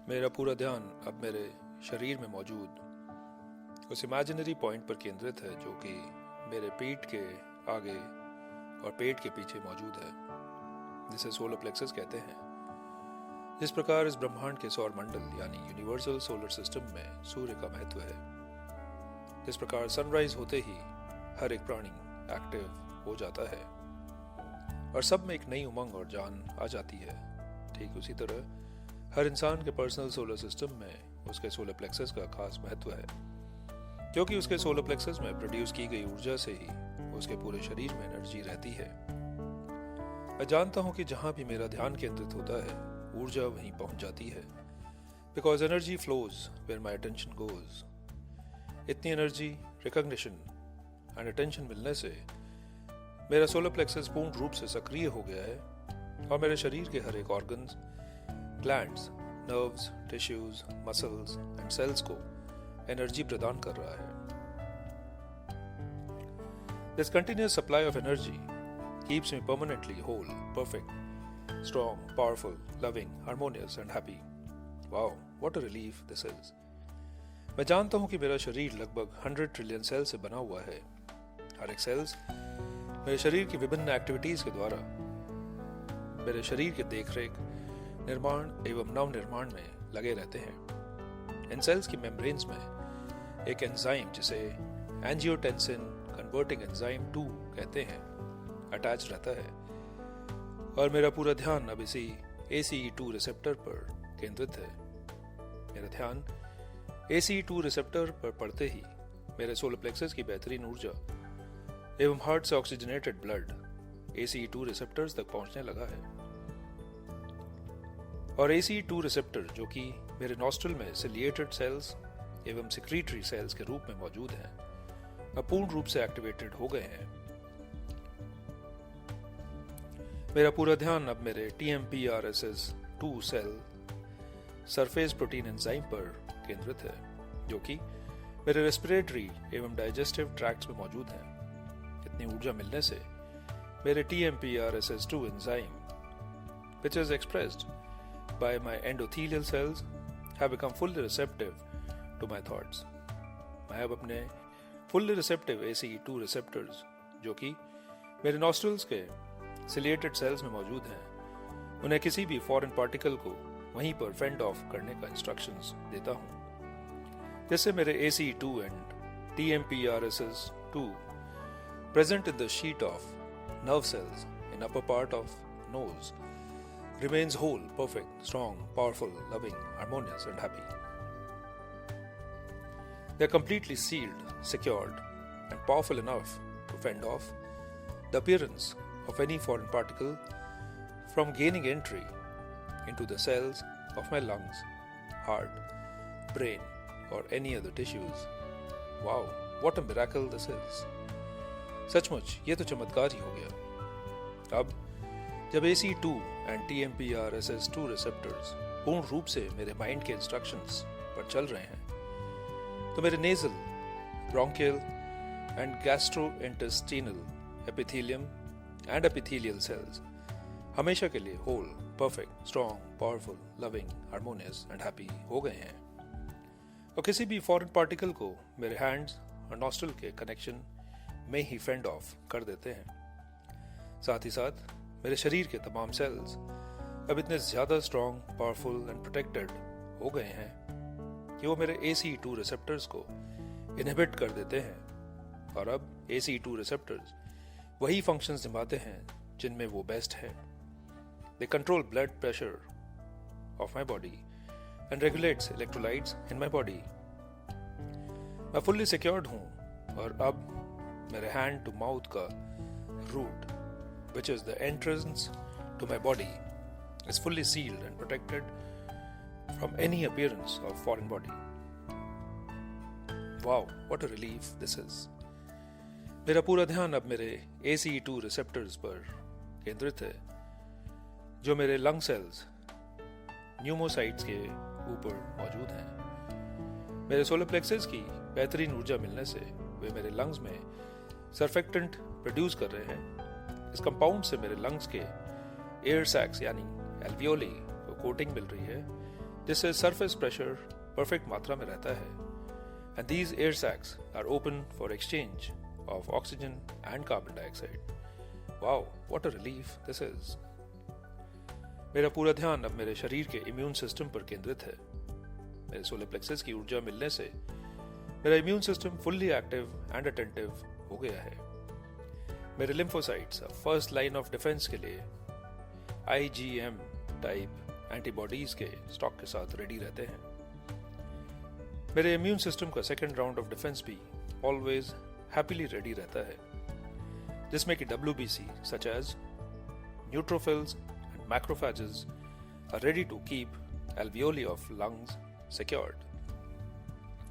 मेरा पूरा ध्यान अब मेरे शरीर में मौजूद उस इमेजिनरी पॉइंट पर केंद्रित है जो कि मेरे पीठ के आगे और पेट के पीछे मौजूद है, जिसे सोलर प्लेक्सस कहते हैं। इस प्रकार इस ब्रह्मांड के सौर मंडल यानी यूनिवर्सल सोलर सिस्टम में सूर्य का महत्व है। इस प्रकार सनराइज होते ही हर एक प्राणी एक्टिव हो जाता है और सब में एक नई उमंग और जान आ जाती है। ठीक उसी तरह हर इंसान के पर्सनल सोलर सिस्टम में उसके सोलर प्लेक्सस का खास महत्व है, क्योंकि उसके सोलर प्लेक्सस में प्रोड्यूस की गई ऊर्जा से ही उसके पूरे शरीर में एनर्जी रहती है। मैं जानता हूं कि जहां भी मेरा ध्यान केंद्रित होता है ऊर्जा वहीं पहुंच जाती है, because energy flows where my attention goes. इतनी एनर्जी, रिकॉग्निशन एंड अटेंशन मिलने से मेरा सोलर प्लेक्सस पूर्ण रूप से सक्रिय हो गया है और मेरे शरीर के हर एक organs, glands, nerves, tissues, muscles and cells को एनर्जी प्रदान कर रहा है। This continuous supply of energy keeps me permanently whole, perfect, strong, powerful, loving, harmonious and happy. Wow, what a relief this is. मैं जानता हूं कि मेरा शरीर लगभग 100 ट्रिलियन सेल से बना हुआ है। हर एक सेल्स मेरे शरीर की विभिन्न एक्टिविटीज के द्वारा मेरे शरीर के देखरेख, निर्माण एवं नव निर्माण में लगे रहते हैं। इन सेल्स की मेम्ब्रेन्स में एक एंजाइम जिसे एंजियोटेंसिन कन्वर्टिंग एंजाइम 2 कहते हैं अटैच रहता है और मेरा पूरा ध्यान अब इसी ACE2 रिसेप्टर पर केंद्रित है। मेरा ध्यान ACE2 रिसेप्टर पर पड़ते ही मेरे सोलर प्लेक्सस की बेहतरीन ऊर्जा एवं हार्ट से ऑक्सीजनेटेड ब्लड ACE2 रिसेप्टर्स तक पहुंचने लगा है और ACE2 रिसेप्टर जो कि मेरे नॉस्ट्रल में सिलिएटेड सेल्स एवं सिक्रीटरी सेल्स के रूप में मौजूद हैं, अब पूर्ण रूप से एक्टिवेटेड हो गए हैं। मेरा पूरा ध्यान अब मेरे TMPRSS2 cell surface protein enzyme पर केंद्रित है, जो कि मेरे रेस्पिरेटरी एवं डाइजेस्टिव ट्रैक्ट्स में मौजूद हैं। इतनी ऊर्जा मिलने से मेरे TMPRSS2 enzyme, which is expressed by my endothelial cells, have become fully receptive to my thoughts. मैं अब अपने fully receptive ACE2 receptors, जो कि मेरे nostrils के ciliated cells में मौजूद हैं, उन्हें किसी भी foreign particle को वहीं पर fend off करने का instructions देता हूँ, जिससे मेरे ACE2 and TMPRSS2 present in the sheet of nerve cells in upper part of nose remains whole, perfect, strong, powerful, loving, harmonious and happy. They are completely sealed, secured and powerful enough to fend off the appearance of any foreign particle from gaining entry into the cells of my lungs, heart, brain or any other tissues. Wow, what a miracle this is. सचमुच ये तो चमत्कार ही हो गया। अब जब ACE2 and TMPRSS2 receptors पूर्ण रूप से मेरे माइंड के इंस्ट्रक्शंस पर चल रहे हैं, तो मेरे nasal, bronchial and gastrointestinal epithelium and epithelial cells हमेशा के लिए whole, perfect, strong, powerful, loving, harmonious and happy हो गए हैं और किसी भी फॉरेन पार्टिकल को मेरे हैंड्स और नॉस्ट्रल के कनेक्शन में ही फेंड ऑफ कर देते हैं। साथ ही साथ मेरे शरीर के तमाम सेल्स अब इतने ज्यादा स्ट्रॉन्ग, पावरफुल एंड प्रोटेक्टेड हो गए हैं कि वो मेरे ACE2 रिसेप्टर्स को इनहिबिट कर देते हैं और अब ACE2 रिसेप्टर्स वही फंक्शंस निभाते हैं जिनमें वो बेस्ट है। They control blood pressure of my body and regulates electrolytes in my body. मैं फुल्ली सिक्योर्ड हूँ और अब मेरे हैंड टू माउथ का root, which is the entrance to my body, is fully sealed and protected from any appearance of foreign body. Wow, what a relief this is. मेरा पूरा ध्यान अब मेरे ACE2 receptors पर केंद्रित है, जो मेरे लंग सेल्स, न्यूमोसाइट्स के ऊपर मौजूद हैं। मेरे सोलर प्लेक्सस की बेहतरीन ऊर्जा मिलने से वे मेरे लंग्स में सर्फेक्टेंट प्रोड्यूस कर रहे हैं। इस कंपाउंड से मेरे लंग्स के एयर सैक्स यानी एल्वियोली को कोटिंग मिल रही है, जिससे सरफेस प्रेशर परफेक्ट मात्रा में रहता है, and these air sacs are open for exchange of oxygen and carbon dioxide. Wow, what a relief this is. मेरा पूरा ध्यान अब मेरे शरीर के इम्यून सिस्टम पर केंद्रित है। मेरे सोलर प्लेक्सस की ऊर्जा मिलने से मेरा immune system fully active and attentive हो गया है। मेरे lymphocytes first line of defence के लिए IgM टाइप एंटीबॉडीज के स्टॉक के साथ रेडी रहते हैं। मेरे इम्यून सिस्टम का सेकेंड राउंड ऑफ डिफेंस भी ऑलवेज हैप्पीली रेडी रहता है, जिसमें कि WBC such as neutrophils and macrophages are ready to keep alveoli of lungs secured,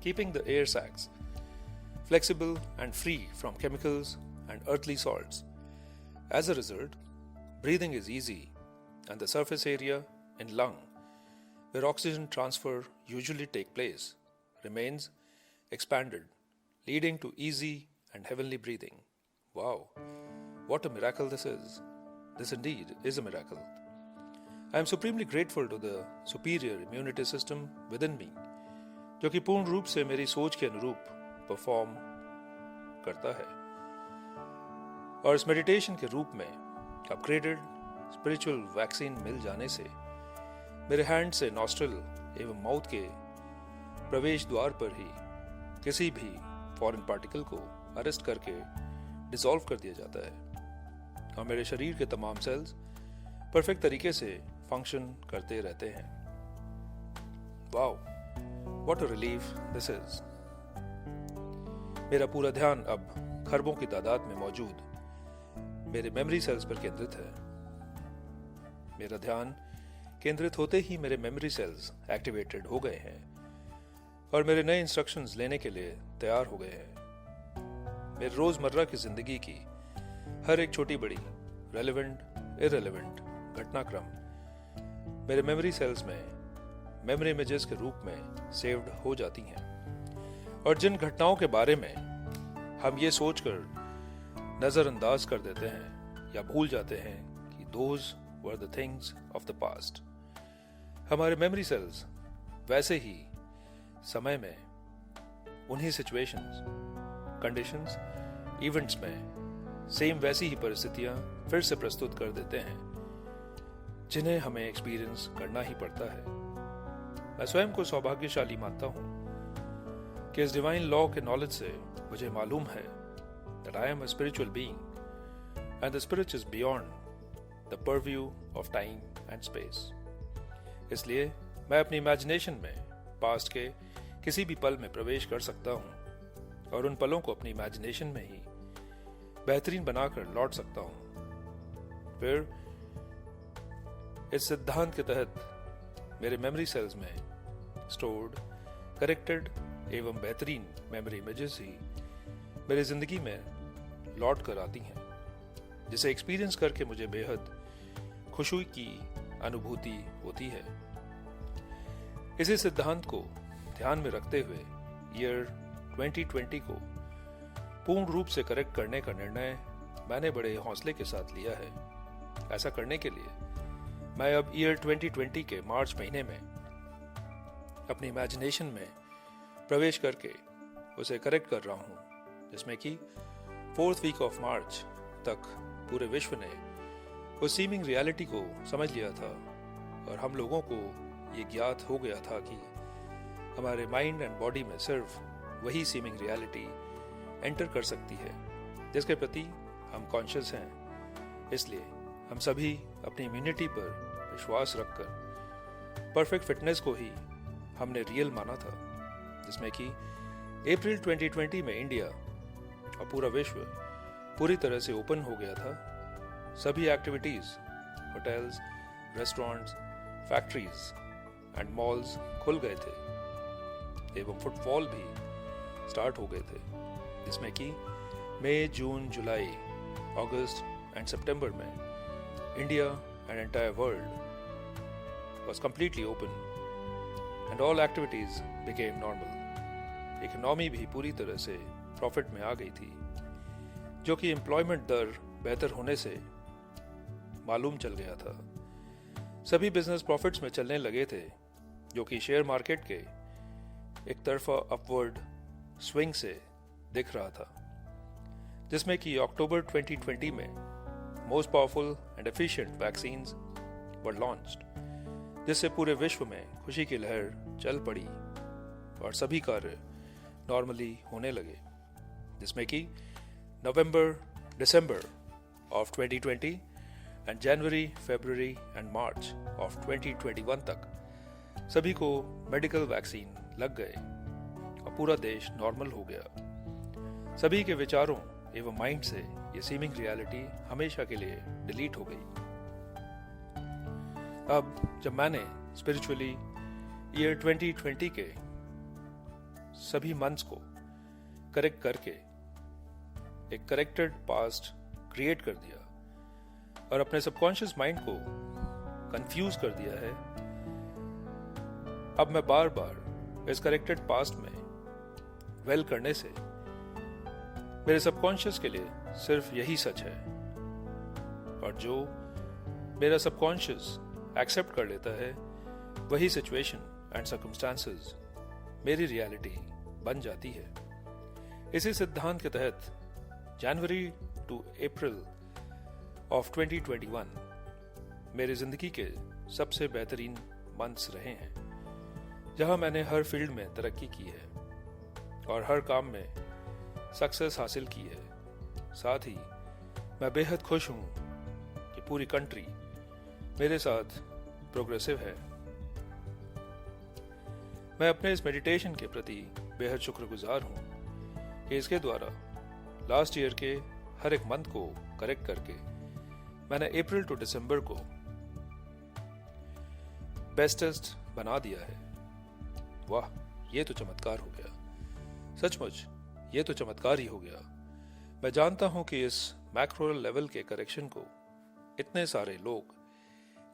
keeping the air sacs flexible and free from chemicals and earthly salts. As a result, breathing is easy and the surface area in lung, where oxygen transfer usually take place, remains expanded, leading to easy and heavenly breathing. Wow, what a miracle this is. This indeed is a miracle. I am supremely grateful to the superior immunity system within me, जो कि पूर्ण रूप से मेरी सोच के अनुरूप perform करता है। और इस मेडिटेशन के रूप में अपग्रेडेड स्पिरिचुअल वैक्सीन मिल जाने से मेरे हैंड से नॉस्ट्रल एवं माउथ के प्रवेश द्वार पर ही किसी भी फॉरेन पार्टिकल को अरेस्ट करके डिसॉल्व कर दिया जाता है और मेरे शरीर के तमाम सेल्स परफेक्ट तरीके से फंक्शन करते रहते हैं। Wow, what a relief this is. मेरा पूरा ध्यान अब खरबों की तादाद में मौजूद मेरे मेमोरी सेल्स पर केंद्रित है। मेरा ध्यान केंद्रित होते ही मेरे मेमोरी सेल्स एक्टिवेटेड हो गए हैं और मेरे नए इंस्ट्रक्शंस लेने के लिए तैयार हो गए हैं। मेरे रोजमर्रा की जिंदगी की हर एक छोटी बड़ी रेलेवेंट इररेलेवेंट घटनाक्रम मेरे मेमोरी सेल्स में मेमोरी इमेजेस के रूप में सेव्ड हो जाती हैं और जिन घटनाओं के बारे में हम ये सोचकर नजरअंदाज कर देते हैं या भूल जाते हैं कि those were the things of the past, हमारे मेमोरी सेल्स वैसे ही समय में उन्हीं सिचुएशंस, कंडीशंस, इवेंट्स में सेम वैसी ही परिस्थितियां फिर से प्रस्तुत कर देते हैं जिन्हें हमें एक्सपीरियंस करना ही पड़ता है। मैं स्वयं को सौभाग्यशाली मानता हूं कि इस डिवाइन लॉ के नॉलेज से मुझे मालूम है that I am a spiritual being and the spirit is beyond the purview of time and space. इसलिए मैं अपनी इमेजिनेशन में पास्ट के किसी भी पल में प्रवेश कर सकता हूं और उन पलों को अपनी इमेजिनेशन में ही बेहतरीन बनाकर लौट सकता हूं। फिर इस सिद्धांत के तहत मेरे मेमोरी सेल्स में स्टोर्ड, करेक्टेड एवं बेहतरीन मेमोरी इमेजेस ही मेरी जिंदगी में लौट कर आती हैं, जिसे एक्सपीरियंस करके मुझे बेहद खुशी की अनुभूति होती है। इसी सिद्धांत को ध्यान में रखते हुए ईयर 2020 को पूर्ण रूप से करेक्ट करने का निर्णय मैंने बड़े हौसले के साथ लिया है। ऐसा करने के लिए मैं अब ईयर 2020 के मार्च महीने में अपनी इमेजिनेशन में प्रवेश करके उसे करेक्ट कर रहा हूँ, जिसमें कि 4th वीक ऑफ मार्च तक पूरे विश्व ने उस सीमिंग रियलिटी को समझ लिया था और हम लोगों को ये ज्ञात हो गया था कि हमारे माइंड एंड बॉडी में सिर्फ वही सीमिंग रियलिटी एंटर कर सकती है जिसके प्रति हम कॉन्शियस हैं। इसलिए हम सभी अपनी इम्यूनिटी पर विश्वास रखकर परफेक्ट फिटनेस को ही हमने रियल माना था, जिसमें कि अप्रैल 2020 में इंडिया और पूरा विश्व पूरी तरह से ओपन हो गया था। सभी activities, hotels, restaurants, factories and malls खुल गए थे एवं फुटफॉल भी स्टार्ट हो गए थे, जिसमें कि मई, जून, जुलाई, अगस्त एंड सितंबर में India and entire world was completely open and all activities became normal. Economy भी पूरी तरह से प्रॉफिट में आ गई थी, जो कि एम्प्लॉयमेंट दर बेहतर होने से मालूम चल गया था। सभी बिजनेस प्रॉफिट्स में चलने लगे थे जो कि शेयर मार्केट के एक तरफा अपवर्ड स्विंग से दिख रहा था, जिसमें कि अक्टूबर 2020 में most powerful and efficient vaccines were launched, जिससे पूरे विश्व में खुशी की लहर चल पड़ी और सभी कार्य नॉर्मली होने लगे, जिसमें कि November December of 2020 and January February and March of 2021 तक सभी को मेडिकल वैक्सीन लग गए और पूरा देश नॉर्मल हो गया। सभी के विचारों एवं माइंड से ये सीमिंग रियलिटी हमेशा के लिए डिलीट हो गई। अब जब मैंने स्पिरिचुअली ईयर 2020 के सभी मंथ्स को करेक्ट करके एक करेक्टेड पास्ट क्रिएट कर दिया और अपने सबकॉन्शियस माइंड को कंफ्यूज कर दिया है, अब मैं बार बार इस करेक्टेड पास्ट में वेल करने से मेरे सबकॉन्शियस के लिए सिर्फ यही सच है, और जो मेरा सबकॉन्शियस एक्सेप्ट कर लेता है वही सिचुएशन एंड सर्कमस्टांसेस मेरी रियलिटी बन जाती है। इसी सिद्धांत के तहत जनवरी टू अप्रैल ऑफ 2021 मेरी जिंदगी के सबसे बेहतरीन मंथ्स रहे हैं, जहां मैंने हर फील्ड में तरक्की की है और हर काम में सक्सेस हासिल की है। साथ ही मैं बेहद खुश हूं कि पूरी कंट्री मेरे साथ प्रोग्रेसिव है। मैं अपने इस मेडिटेशन के प्रति बेहद शुक्रगुजार हूं कि इसके द्वारा लास्ट ईयर के हर एक मंथ को करेक्ट करके मैंने अप्रैल टू दिसंबर को बेस्टेस्ट बना दिया है। वाह, ये तो चमत्कार हो गया। सचमुच ये तो चमत्कार ही हो गया। मैं जानता हूं कि इस मैक्रो लेवल के करेक्शन को इतने सारे लोग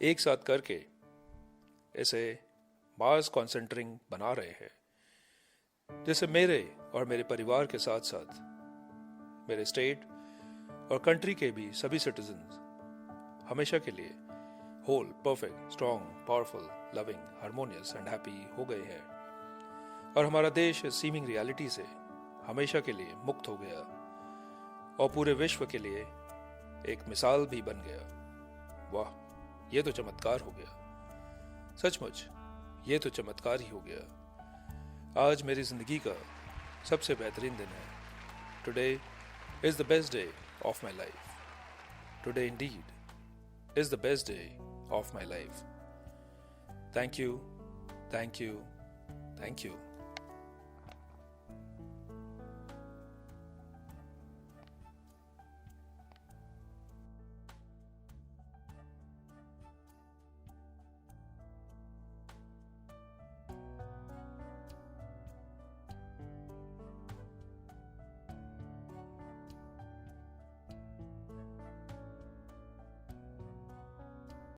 एक साथ करके इसे मास कॉन्सेंट्रिंग बना रहे हैं, जिससे मेरे और मेरे परिवार के साथ साथ मेरे स्टेट और कंट्री के भी सभी सिटीजन्स हमेशा के लिए whole, perfect, strong, powerful, loving, harmonious and happy हो गए हैं, और हमारा देश इस सीमिंग रियलिटी से हमेशा के लिए मुक्त हो गया और पूरे विश्व के लिए एक मिसाल भी बन गया। वाह, ये तो चमत्कार हो गया। सचमुच ये तो चमत्कार ही हो गया। आज मेरी जिंदगी का सबसे बेहतरीन दिन है। Today is the best day of my life. Today Indeed is the best day of my life. Thank you, thank you, thank you.